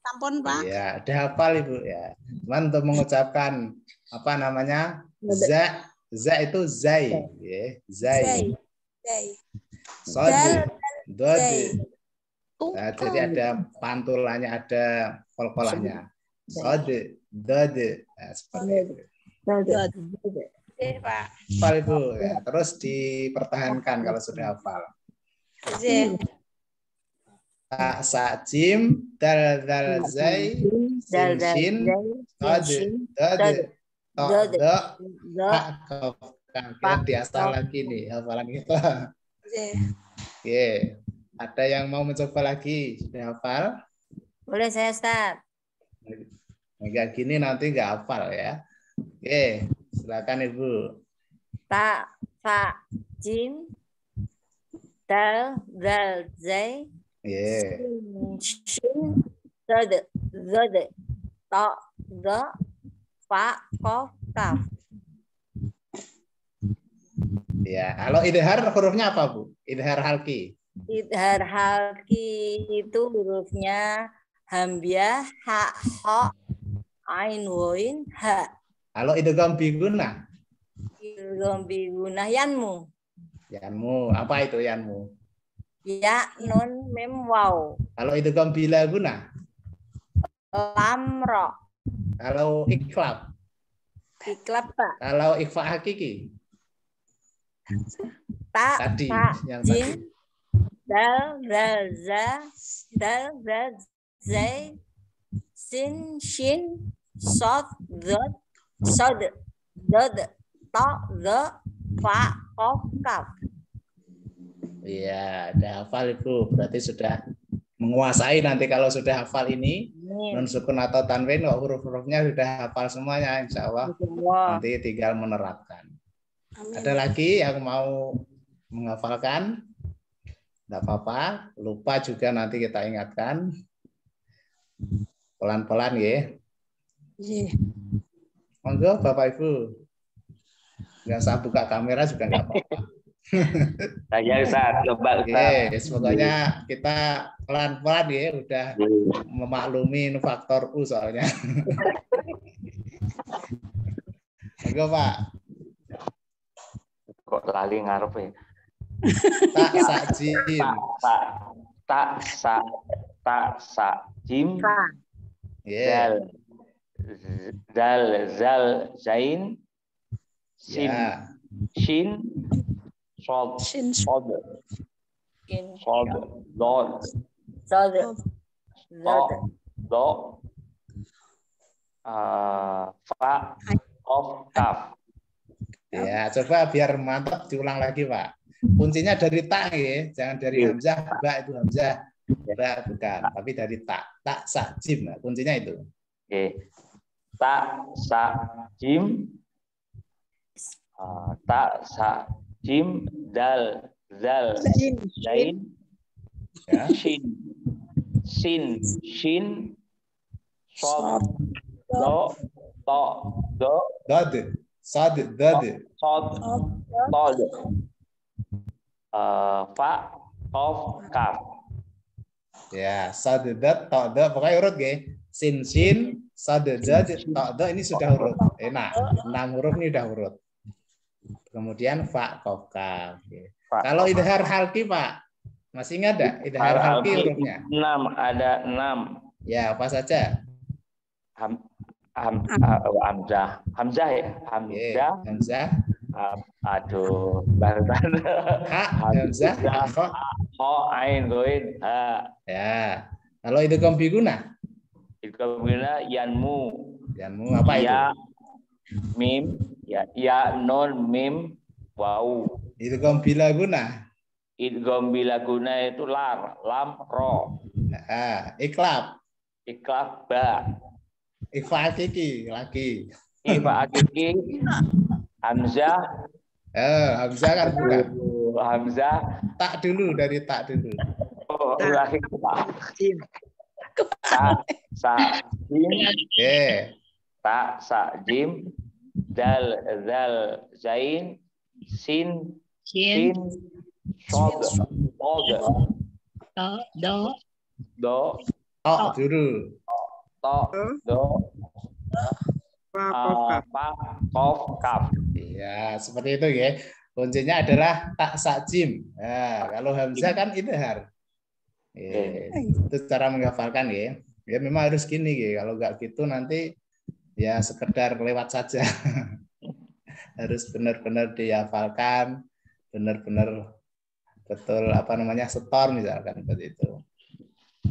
Sampun Pak. Ya, udah hafal Ibu ya. Cuman untuk mengucapkan apa namanya? Za itu zai, ya. Zai. Sod, dod. Nah, jadi ada pantulannya, ada kol-kolannya. Sod, dod. Nah, seperti itu. Pak. Hafal Ibu ya. Terus dipertahankan kalau sudah hafal. Tak sajim dal zai sin shin sod dod to Kita diasal lagi nih hafalan kita. Oke. Ada yang mau mencoba lagi? Sudah hafal? Boleh saya start. Enggak gini nanti enggak hafal ya. Oke, silakan Ibu. Ta fa jim dal zai shin zade ta za fa kof kaf. Ya, kalau idhar hurufnya apa, Bu? Idhar halki. Idhar halki itu hurufnya hambiah, ha, ho, ain, woin, ha. Kalau idgham biguna? Idgham biguna yanmu. Yanmu, apa itu yanmu? Ya, nun, mim, waw. Kalau idgham bila guna? Lam, ro. Kalau iklab? Iklab, Pak. Kalau ikhfa hakiki? Ta, tadi ta, yang jim, tadi. dal, zai, sin, shin, sod, dod, to, the, fa, kof, kaf. Iya, udah hafal Ibu. Berarti sudah menguasai nanti kalau sudah hafal ini. Nun sukun atau tanwin, huruf-hurufnya sudah hafal semuanya. Insya Allah nanti tinggal menerapkan. Amin. Ada lagi yang mau menghafalkan? Tidak apa-apa. Lupa juga nanti kita ingatkan. Pelan-pelan ya. Monggo Bapak Ibu. Nggak usah buka kamera juga nggak apa-apa. Saya Ustaz, coba Ustaz. Pokoknya kita pelan-pelan ya, udah memaklumi faktor U soalnya. Monggo Pak. Kok lali ngarep ya? Tak sajim. Tak sajim. Yeah. Dal zal zain sin shin sod dot do Fa, Kof, Kaf. Ya, coba biar mantap diulang lagi, Pak. Kuncinya dari tak ya, jangan dari hamzah, ba itu hamzah. Ba bukan, tapi dari tak. Tak sa jim. Nah, kuncinya itu. Oke. Ta, sa, jim. Ta, sa, jim, dal, zal, zain, Ya. shin, sin, shin, sod, do, to, do, Dad, sad, dad. sod, tod. Fa, kof, kaf. Ya, sad, dad, to, do. Pokoknya urut ya. Sin, sin, sad, dad, to, do. Ini sudah urut. Enak. 6 huruf ini udah urut. Kemudian fa, kof, kaf. Fa, Kalau kof, idhar halki, Pak, masih ingat enggak idhar halki hurufnya? 6, ada 6. Ya, apa saja? Hamzah, Hamzah ya, Hamzah. Hamzah, Aduh, bentar. ha, hamzah, kho. Ho, ain, goin, ha. Ya. Kalau itu biguna, Itu bila yanmu, yanmu apa itu? ya, mim, ya, non, mim, wau. Itu bilaguna. Idgham bila guna itu lar, lam, ro. Iklab, Iklab, ba. ikhfa hakiki lagi. Ifa akiki, hamzah. Hamzah kan bukan. Hamzah. Tak dulu, dari tak dulu. Oh, ulangi ta, sa, jim, ta, sa, jim, dal, zal, zain, sin, shin, shod, od, do, Tok dulu. to, do, fa, kof, kaf. Iya, seperti itu ya. Kuncinya adalah tak sakjim. Nah, kalau hamzah kan idhar. Itu cara menghafalkan ya. Ya memang harus gini ya. Kalau nggak gitu nanti ya sekedar lewat saja. Harus benar-benar dihafalkan, benar-benar betul apa namanya setor misalkan seperti itu.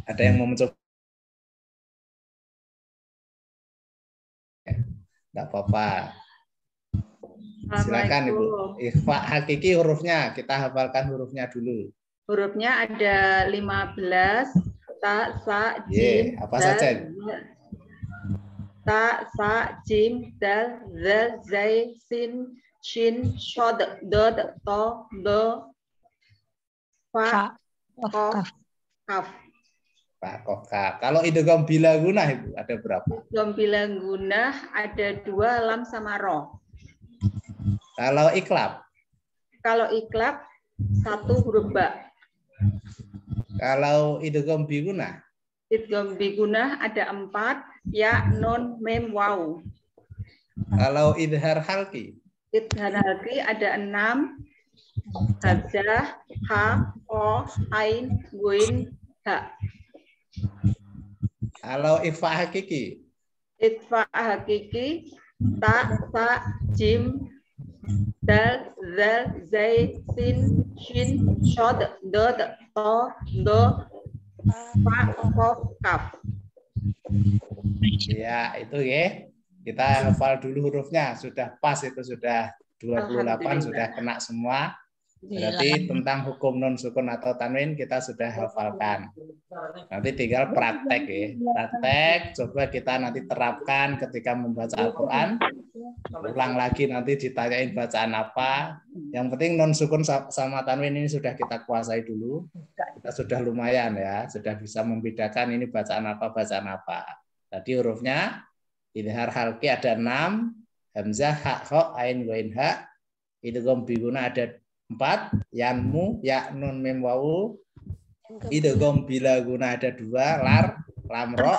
Ada yang mau mencoba? Nggak apa-apa. Silakan Ibu. Ikhfa hakiki hurufnya, kita hafalkan hurufnya dulu. Hurufnya ada 15. Ta, sa, jim, Apa dal, saja? Ta, sa, jim, dal, zal, zai, sin, shin, shod, dod, to, do, fa, kof, kaf. Pak Koka. Kalau idgham bila gunah Ibu ada berapa? Idgham bila gunah ada 2, lam sama ro. Kalau iklab? Kalau iklab 1 huruf ba. Kalau idgham bigunah? Idgham bigunah ada 4, ya, nun, mim, waw. Kalau idhar halki? Idhar halki ada 6, hamzah, ha, o, ain, guin, ha. Kalau ikhfa hakiki? Ikhfa hakiki, ta, sa, jim, dal, zal, zai, sin, shin, shod, dod, to, do, fa, kof, kaf. Ya, itu ya. Kita hafal dulu hurufnya. Sudah pas itu, sudah 28, sudah kena semua. Berarti tentang hukum nun sukun atau tanwin kita sudah hafalkan. Nanti tinggal praktek ya. Praktek, coba kita nanti terapkan ketika membaca Al-Quran. Ulang lagi nanti ditanyain bacaan apa. Yang penting non sukun sama tanwin ini sudah kita kuasai dulu. Kita sudah lumayan ya, sudah bisa membedakan ini bacaan apa. Tadi hurufnya idhar halki ada 6, hamzah, ha, kho, ain, ghain, ha. Idgham biguna ada 4, yanmu, ya, nun, mim, wawu. Idgham bila guna ada 2, lar, lam, ro.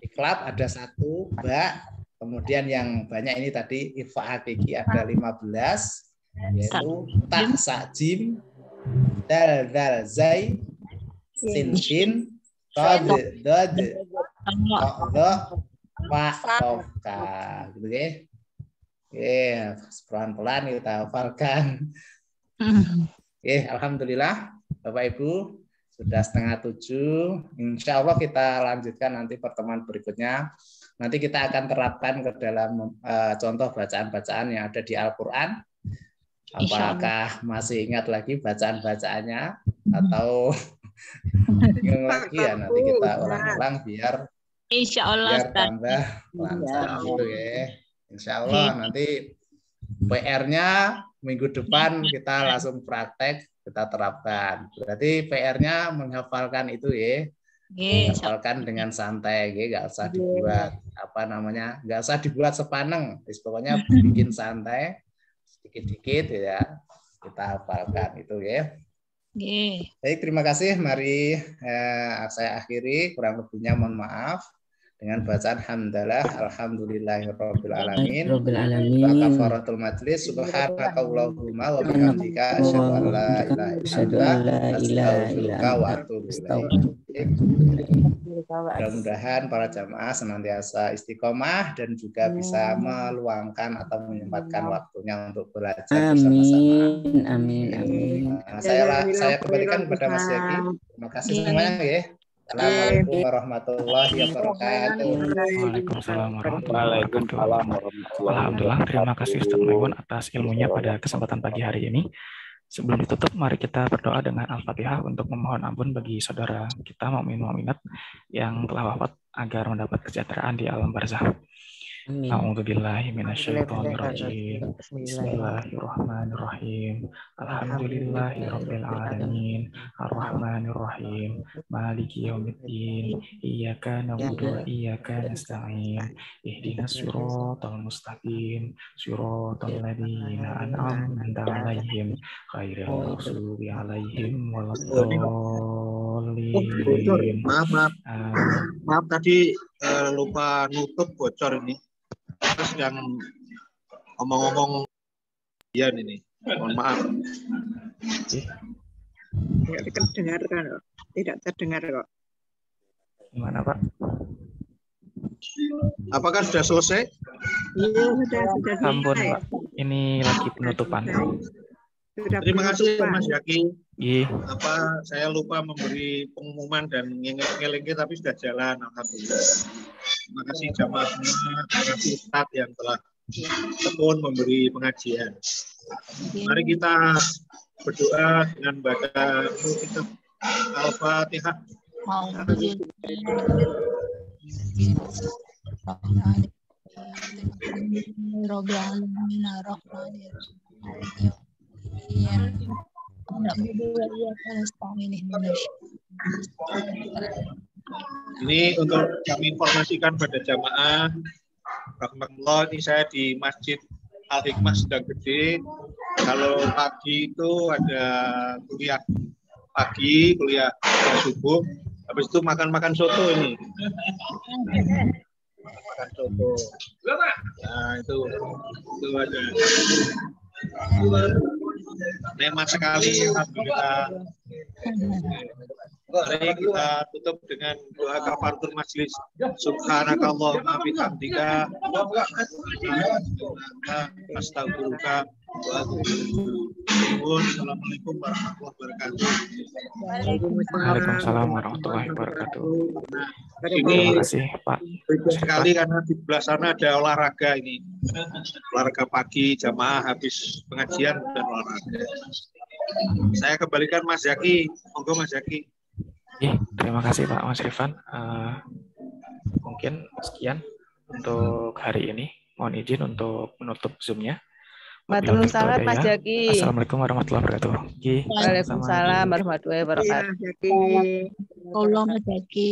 Iklab ada 1, ba. Kemudian yang banyak ini tadi ikhfa hakiki ada 15, yaitu ta, sa, jim, dal, zal, zai, sin, shin, tod, dod, to, do, fa, kof, kaf. Gitu ya. Pelan-pelan kita hafalkan. Alhamdulillah Bapak Ibu sudah 6:30. Insya Allah kita lanjutkan nanti pertemuan berikutnya. nanti kita akan terapkan ke dalam contoh bacaan-bacaan yang ada di Al-Quran. Apakah masih ingat lagi bacaan-bacaannya atau bingung lagi ya? Nanti kita ulang-ulang biar tambah lancar gitu ya. Insya Allah nanti PR-nya minggu depan kita langsung praktek, kita terapkan. Berarti PR-nya menghafalkan itu ya. Hafalkan dengan santai, nggak usah dibuat nggak usah dibuat sepaneng. Pokoknya bikin santai, sedikit-sedikit ya kita hafalkan itu ya. Baik, terima kasih. Mari saya akhiri, kurang lebihnya mohon maaf dengan bacaan hamdalah alhamdulillahirabbil alamin wa kafaratul majlis subhanakallahumma wa bihamdika asyhadu an la ilaha illa anta astaghfiruka wa atubu ilaik. Mudah-mudahan para jamaah senantiasa istiqomah dan juga bisa meluangkan atau menyempatkan waktunya untuk belajar bersama-sama. Amin. Saya kembalikan kepada Mas Yaki. Terima kasih semuanya ya. Assalamualaikum warahmatullahi wabarakatuh. Waalaikumsalam warahmatullahi wabarakatuh. Alhamdulillah, terima kasih Ustaz Maimun atas ilmunya pada kesempatan pagi hari ini. Sebelum ditutup, mari kita berdoa dengan Al-Fatihah untuk memohon ampun bagi saudara kita mukmin mukminat yang telah wafat agar mendapat kesejahteraan di alam barzakh. A'udzubillahi minasyaitonirrajim. Bismillahirrahmanirrahim. Alhamdulillahirabbil alamin. Arrahmanirrahim. Maliki yaumiddin. Iyyaka na'budu wa iyyaka nasta'in. Ihdinas siratal mustaqim. Siratal ladzina an'amta 'alaihim ghairil maghdubi 'alaihim waladdallin. Maaf tadi lupa nutup bocor ini. Terus yang ngomong-ngomong ya ini, mohon maaf. Tidak terdengar kok. Gimana Pak? Apakah sudah selesai? Iya, sudah Ampun selesai. Pak, ini lagi penutupan. Terima kasih Mas Yaki. Iya. Saya lupa memberi pengumuman dan ngelengke tapi sudah jalan, alhamdulillah. Terima kasih jamaah semua, terima kasih Ustadz yang telah tekun memberi pengajian. Mari kita berdoa dengan baca kitab Al-Fatihah. Ini untuk kami informasikan pada jamaah, rahmatullah, ini saya di Masjid Al-Hikmah Sedang Gede. Kalau pagi itu ada kuliah pagi, kuliah subuh, habis itu makan soto ini. Makan soto. Nah itu ada. Nikmat sekali, alhamdulillah. Mari kita tutup dengan doa kafaratul majlis. Subhanakallahumma bihamdika astaghfiruka wa atubu ilaik. Assalamualaikum warahmatullahi wabarakatuh. Waalaikumsalam warahmatullahi wabarakatuh. Ini Terima kasih Pak. sekali karena di sebelah sana ada olahraga ini. Olahraga pagi, jamaah habis pengajian dan olahraga. Saya kembalikan Mas Yaki. Monggo Mas Yaki. Terima kasih Pak Mas Rifan. Mungkin sekian untuk hari ini. Mohon izin untuk menutup Zoom-nya. Waalaikumsalam Mas Jaki. Assalamualaikum warahmatullahi wabarakatuh. Waalaikumsalam warahmatullahi wabarakatuh. Tolong Mas Jaki.